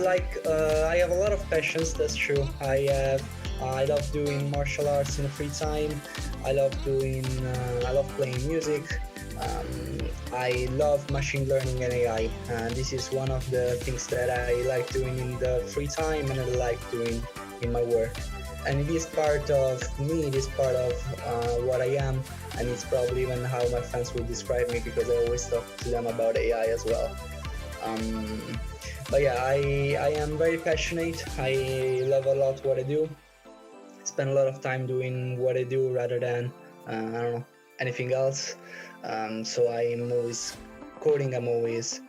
I have a lot of passions. That's true. I love doing martial arts in the free time. I love playing music. I love machine learning and AI, and this is one of the things that I like doing in the free time and I like doing in my work. And it is part of me, it is part of what I am, and it's probably even how my friends would describe me because I always talk to them about AI as well. But yeah, I am very passionate. I love a lot what I do. Spend a lot of time doing what I do rather than I don't know, anything else. So I'm always coding. I'm always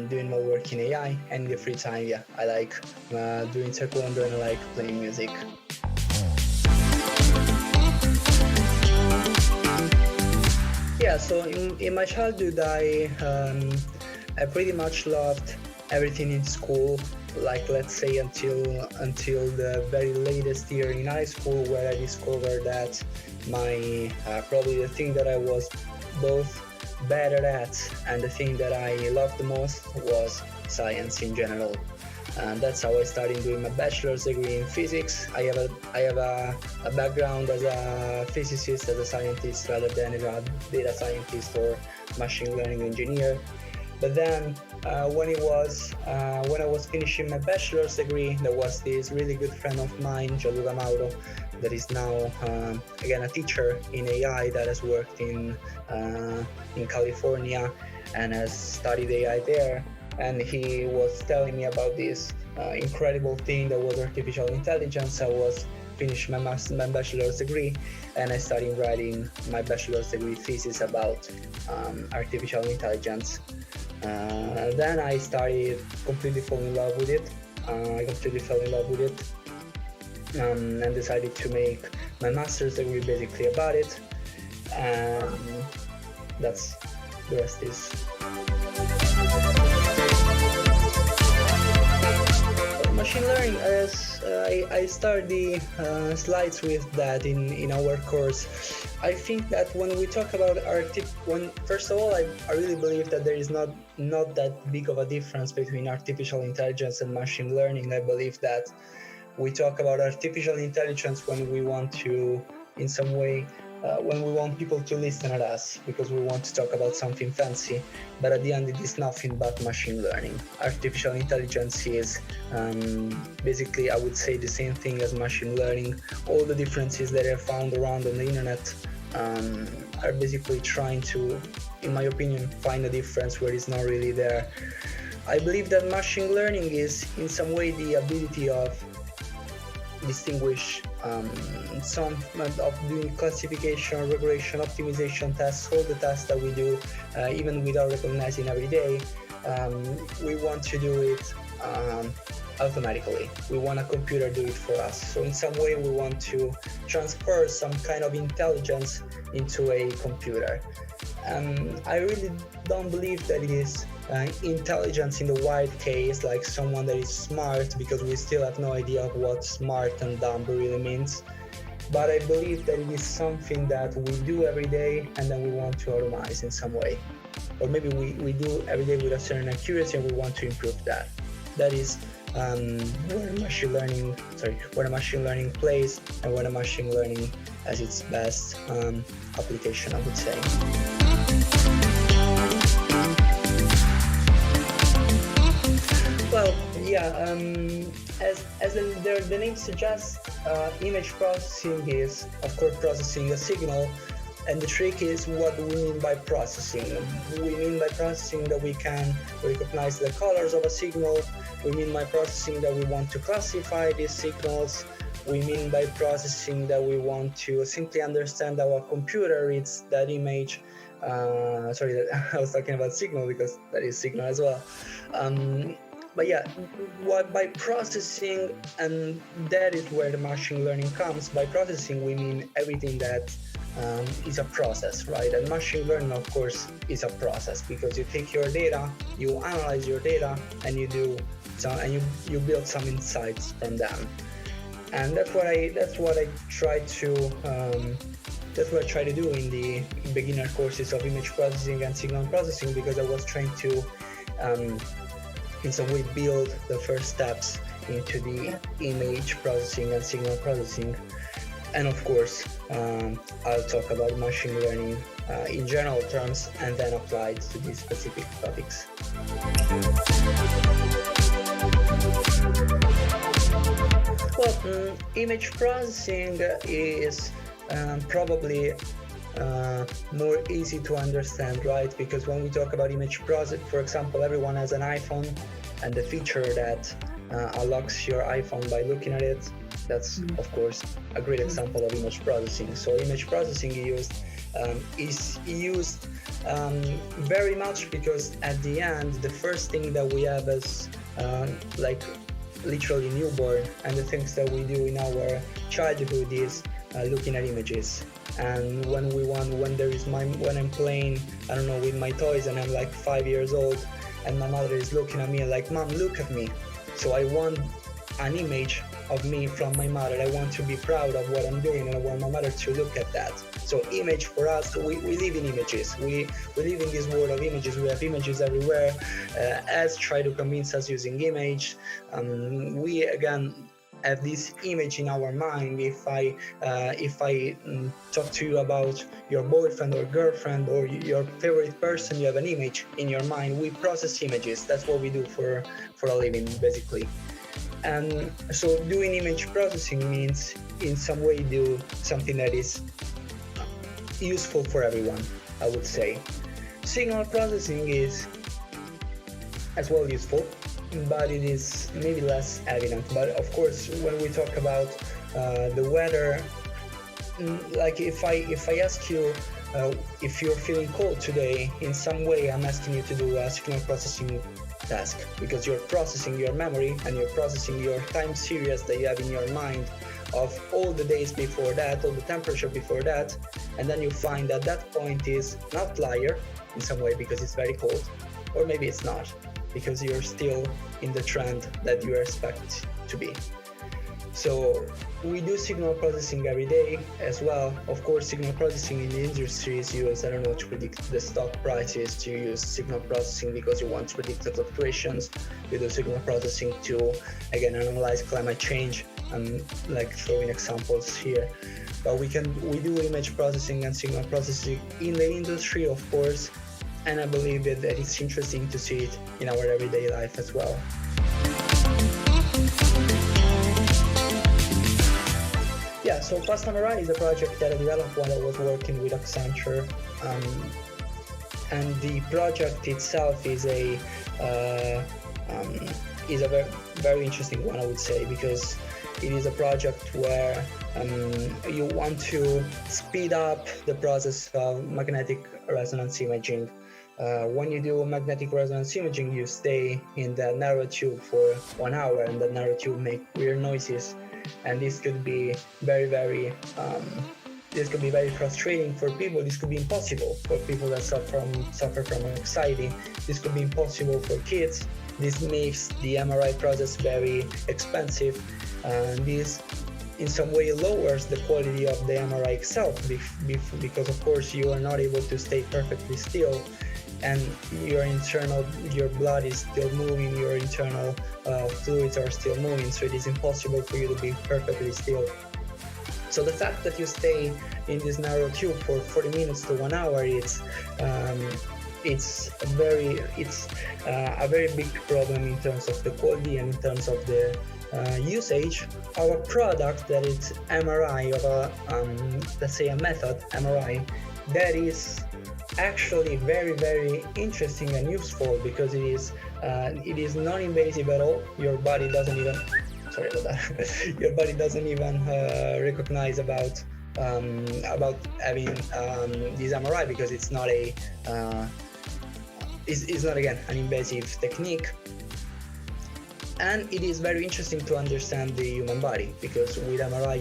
doing my work in AI, and in the free time, yeah, I like doing taekwondo and I like playing music. Yeah, so in my childhood, I pretty much loved everything in school. Like, let's say until the very latest year in high school, where I discovered that my probably the thing that I was both better at and the thing that I loved the most was science in general. And that's how I started doing my bachelor's degree in physics. I have a background as a physicist, as a scientist, rather than a data scientist or machine learning engineer. But then when I was finishing my bachelor's degree, there was this really good friend of mine, Gianluca Mauro, that is now again a teacher in AI that has worked in California and has studied AI there. And he was telling me about this incredible thing that was artificial intelligence. I was finished my bachelor's degree, and I started writing my bachelor's degree thesis about artificial intelligence. Then I started completely falling in love with it. I completely fell in love with it, and decided to make my master's degree basically about it. And that's the rest is. Machine learning, as I start the slides with that in our course. I think that when we talk about first of all, I really believe that there is not that big of a difference between artificial intelligence and machine learning. I believe that we talk about artificial intelligence when we want to, in some way, when we want people to listen at us because we want to talk about something fancy, but at the end it is nothing but machine learning. Artificial intelligence is basically, I would say, the same thing as machine learning. All the differences that are found around on the internet are basically trying to, in my opinion, find a difference where it's not really there. I believe that machine learning is in some way the ability of distinguish some of doing classification, regression, optimization tests, all the tasks that we do, even without recognizing every day. We want to do it automatically. We want a computer do it for us. So in some way, we want to transfer some kind of intelligence into a computer. I really don't believe that it is intelligence in the wide case, like someone that is smart, because we still have no idea of what smart and dumb really means. But I believe that it is something that we do every day and then we want to automate in some way. Or maybe we do every day with a certain accuracy and we want to improve that. That is where machine learning plays and where machine learning has its best application, I would say. Well, yeah, as the name suggests, image processing is, of course, processing a signal. And the trick is, what do we mean by processing? We mean by processing that we can recognize the colors of a signal. We mean by processing that we want to classify these signals. We mean by processing that we want to simply understand how a computer reads that image. I was talking about signal because that is signal as well. But yeah, by processing, and that is where the machine learning comes. By processing, we mean everything that is a process, right? And machine learning, of course, is a process because you take your data, you analyze your data, and you build some insights from them. And that's what I try to do in the beginner courses of image processing and signal processing, because I was trying to in some way build the first steps into the image processing and signal processing. And of course, I'll talk about machine learning in general terms and then applied to these specific topics. Well, image processing is probably more easy to understand, right? Because when we talk about image processing, for example, everyone has an iPhone, and the feature that unlocks your iPhone by looking at it, that's of course a great example of image processing. So image processing is used very much because at the end, the first thing that we have is like literally newborn, and the things that we do in our childhood is looking at images. And when I'm playing, I don't know, with my toys, and I'm like 5 years old, and my mother is looking at me like, "Mom, look at me." So I want an image of me from my mother. I want to be proud of what I'm doing, and I want my mother to look at that. So image for us, we live in images. We live in this world of images. We have images everywhere. As try to convince us using image. We again have this image in our mind. If I talk to you about your boyfriend or girlfriend or your favorite person, you have an image in your mind. We process images. That's what we do for a living, basically. And so doing image processing means in some way do something that is useful for everyone, I would say. Signal processing is as well useful, but it is maybe less evident. But of course, when we talk about the weather, like if I ask you if you're feeling cold today, in some way I'm asking you to do a signal processing task, because you're processing your memory and you're processing your time series that you have in your mind of all the days before that, all the temperature before that, and then you find that that point is an outlier in some way because it's very cold, or maybe it's not, because you're still in the trend that you expect to be. So we do signal processing every day as well. Of course, signal processing in the industry is used, I don't know, to predict the stock prices, to use signal processing because you want to predict the fluctuations. We do signal processing to, again, analyze climate change. I'm like throwing examples here. But we do image processing and signal processing in the industry, of course, and I believe that it's interesting to see it in our everyday life as well. Yeah, so FastMRI is a project that I developed when I was working with Accenture, and the project itself is a very interesting one, I would say, because it is a project where you want to speed up the process of magnetic resonance imaging. When you do magnetic resonance imaging, you stay in the narrow tube for 1 hour, and the narrow tube make weird noises. And this could be very frustrating for people. This could be impossible for people that suffer from anxiety. This could be impossible for kids. This makes the MRI process very expensive, and this in some way lowers the quality of the MRI itself, because of course you are not able to stay perfectly still, and your blood is still moving, your internal fluids are still moving, so it is impossible for you to be perfectly still. So the fact that you stay in this narrow tube for 40 minutes to 1 hour, it's a very big problem in terms of the quality and in terms of the usage of a product that is MRI, of a let's say a method MRI that is actually very interesting and useful, because it is non-invasive at all. Your body doesn't even your body doesn't even recognize about having this MRI, because it's not again an invasive technique. And it is very interesting to understand the human body, because with MRI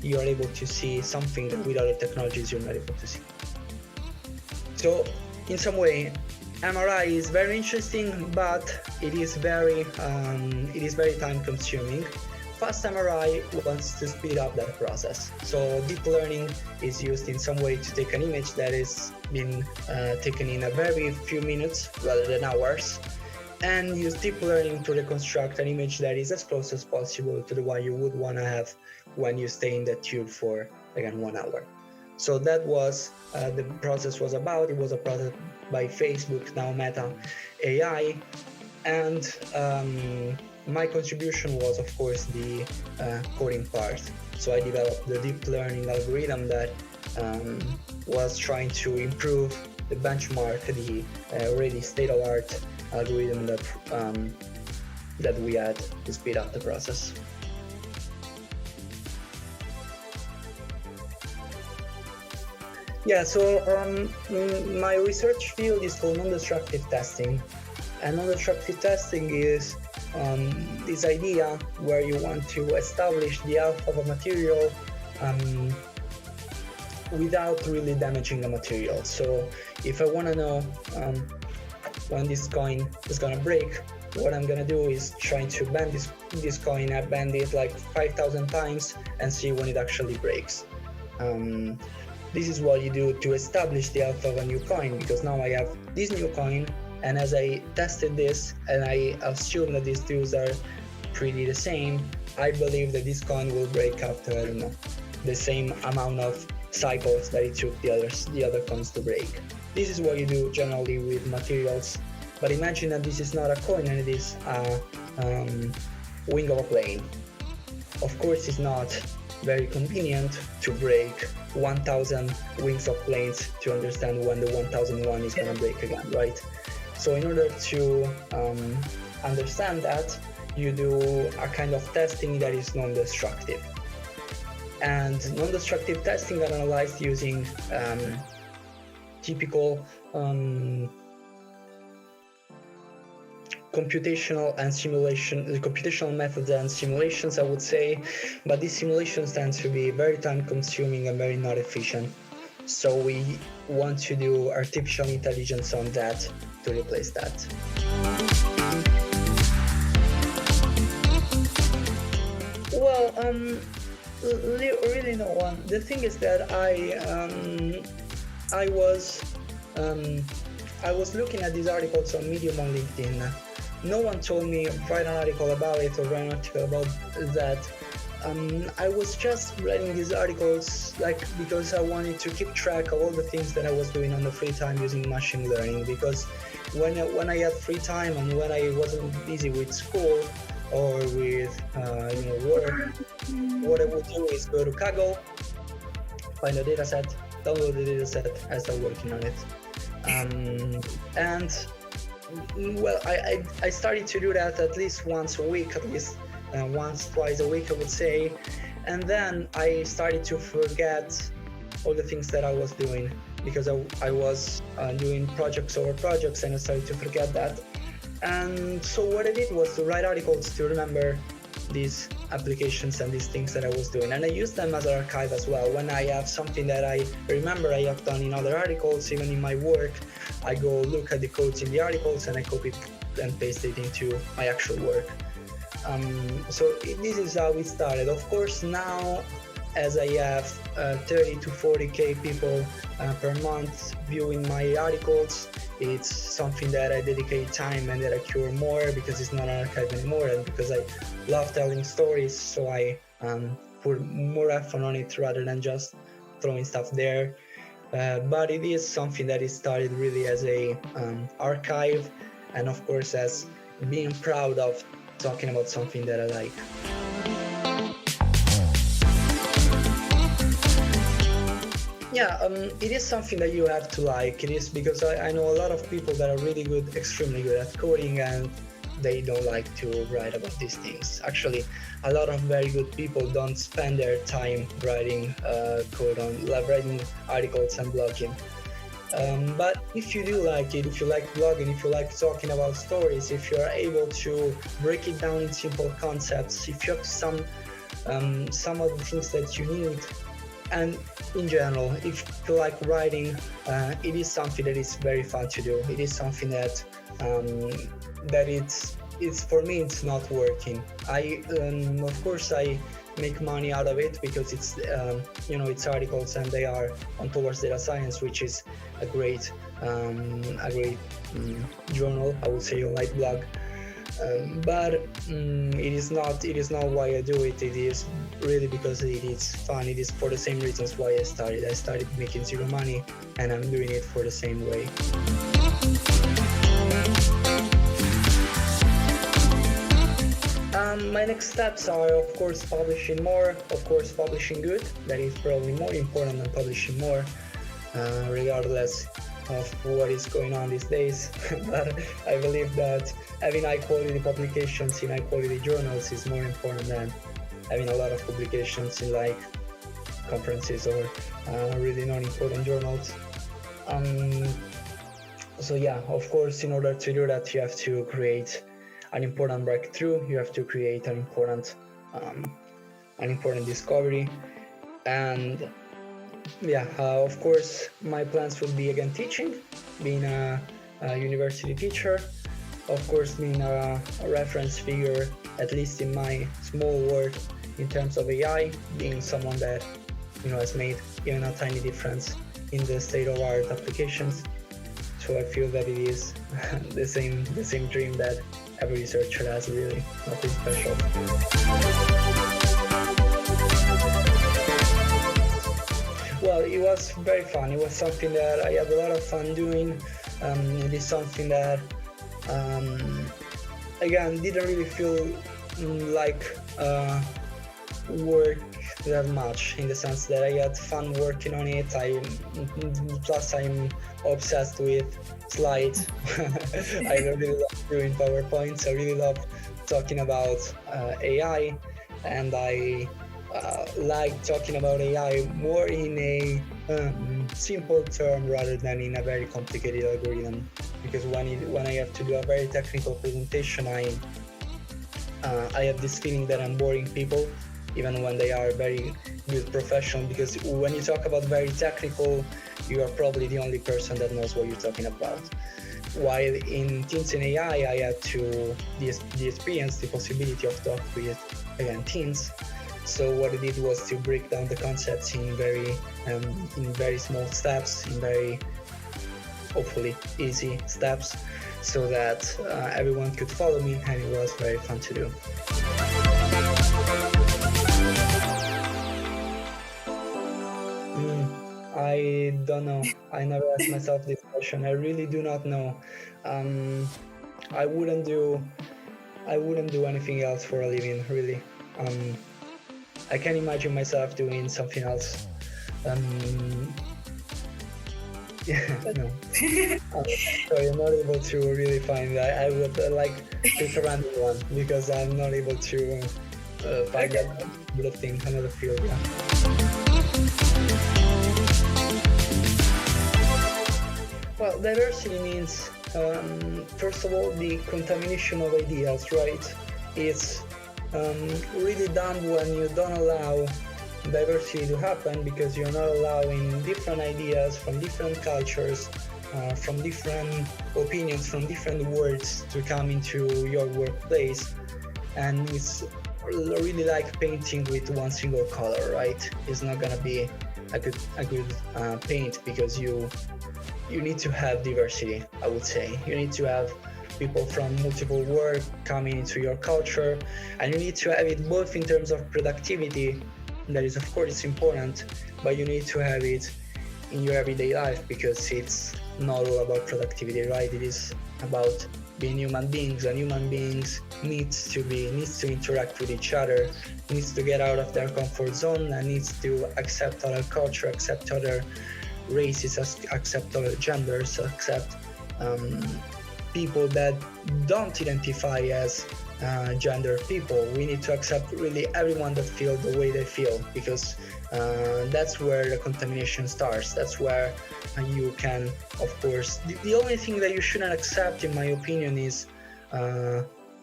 you are able to see something that with other technologies you're not able to see. So in some way, MRI is very interesting, but it is very time consuming. FastMRI wants to speed up that process. So deep learning is used in some way to take an image that is been taken in a very few minutes rather than hours, and use deep learning to reconstruct an image that is as close as possible to the one you would want to have when you stay in that tube for, again, 1 hour. So that was the process was about. It was a project by Facebook, now Meta AI, and my contribution was, of course, the coding part. So I developed the deep learning algorithm that was trying to improve the benchmark, the already state-of-the-art algorithm that we had to speed up the process. Yeah, so my research field is called non-destructive testing. And non-destructive testing is this idea where you want to establish the health of a material without really damaging the material. So if I want to know when this coin is going to break, what I'm going to do is try to bend this coin. I bend it like 5,000 times and see when it actually breaks. This is what you do to establish the health of a new coin, because now I have this new coin, and as I tested this and I assume that these two are pretty the same, I believe that this coin will break after, I don't know, the same amount of cycles that it took the other coins to break. This is what you do generally with materials, but imagine that this is not a coin and it is a wing of a plane. Of course, it's not very convenient to break 1,000 wings of planes to understand when the 1,001 is going to break again, right? So in order to understand that, you do a kind of testing that is non-destructive. And non-destructive testing are analyzed using typical computational methods and simulations, I would say, but these simulations tend to be very time-consuming and very not efficient. So we want to do artificial intelligence on that to replace that. Well, really no one. The thing is that I was looking at these articles on Medium on LinkedIn. No one told me write an article about it or write an article about that. I was just writing these articles because I wanted to keep track of all the things that I was doing on the free time using machine learning. Because when I had free time and when I wasn't busy with school or with work, what I would do is go to Kaggle, find a dataset, download the dataset, and start working on it. And well, I started to do that at least once a week, twice a week, I would say. And then I started to forget all the things that I was doing because I was doing projects over projects, and I started to forget that. And so what I did was to write articles to remember these applications and these things that I was doing, and I use them as an archive as well. When I have something that I remember I have done in other articles, even in my work, I go look at the codes in the articles and I copy it and paste it into my actual work. So this is how it started. Of course, now as I have 30 to 40k people per month viewing my articles, it's something that I dedicate time and that I cure more because it's not an archive anymore, and because I love telling stories, so I put more effort on it rather than just throwing stuff there. But it is something that is started really as a archive, and of course as being proud of talking about something that I like. Yeah, it is something that you have to like. It is because I know a lot of people that are really good, extremely good at coding, and they don't like to write about these things. Actually, a lot of very good people don't spend their time writing code writing articles and blogging. But if you do like it, if you like blogging, if you like talking about stories, if you are able to break it down in simple concepts, if you have some of the things that you need, and in general, if you like writing, it is something that is very fun to do. It is something that it's for me, it's not working. Of course I make money out of it because it's articles and they are on towards data science, which is a great journal, I would say, online blog. But it is not why I do it. It is really because it is fun. It is for the same reasons why I started making zero money, and I'm doing it for the same way. My next steps are, of course, publishing more, of course, publishing good. That is probably more important than publishing more, regardless of what is going on these days. But I believe that having high quality publications in high quality journals is more important than having a lot of publications in like conferences or really non-important journals. So yeah, of course, in order to do that, you have to create an important breakthrough. You have to create an important discovery, and yeah, of course, my plans would be again teaching, being a university teacher, of course, being a reference figure, at least in my small world, in terms of AI, being someone that has made even a tiny difference in the state-of-art applications. So I feel that it is the same dream that every researcher has, really, nothing special. Well, it was very fun. It was something that I had a lot of fun doing. It is something that, again, didn't really feel like work that much, in the sense that I had fun working on it. Plus I'm obsessed with slides. I really love doing PowerPoints. I really love talking about AI, and I like talking about AI more in a simple term rather than in a very complicated algorithm. Because when I have to do a very technical presentation, I have this feeling that I'm boring people, even when they are very good professionals, because when you talk about very technical, you are probably the only person that knows what you're talking about. While in teens and AI, I had the experience, the possibility of talk with, again, teens. So what I did was to break down the concepts in very small steps, in very, hopefully, easy steps, so that everyone could follow me, and it was very fun to do. I don't know. I never asked myself this question. I really do not know. I wouldn't do anything else for a living, really. I can't imagine myself doing something else. Yeah, no. Sorry, I'm not able to really find that. I would like pick a random one, because I'm not able to find another thing, another field. Yeah. Well, diversity means, first of all, the contamination of ideas, right? It's really dumb when you don't allow diversity to happen, because you're not allowing different ideas from different cultures, from different opinions, from different words to come into your workplace. And it's really like painting with one single color, right? It's not gonna be a good paint, because you need to have diversity, I would say. You need to have people from multiple work coming into your culture, and you need to have it both in terms of productivity. That is, of course, it's important, but you need to have it in your everyday life, because it's not all about productivity, right? It is about being human beings, and human beings needs to interact with each other, needs to get out of their comfort zone, and needs to accept other culture, accept other races, accept other genders, accept people that don't identify as gender people. We need to accept really everyone that feels the way they feel, because that's where the contamination starts. That's where you can, of course, the only thing that you shouldn't accept, in my opinion, is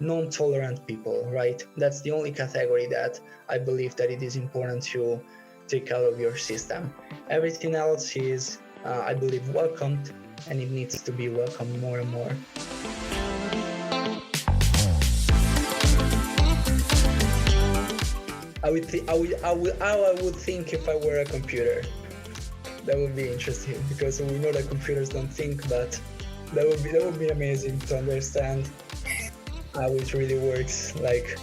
non-tolerant people, right? That's the only category that I believe that it is important to take out of your system. Everything else is, I believe, welcomed, and it needs to be welcomed more and more. how I would think if I were a computer. That would be interesting because we know that computers don't think, but that would be amazing to understand how it really works. Like.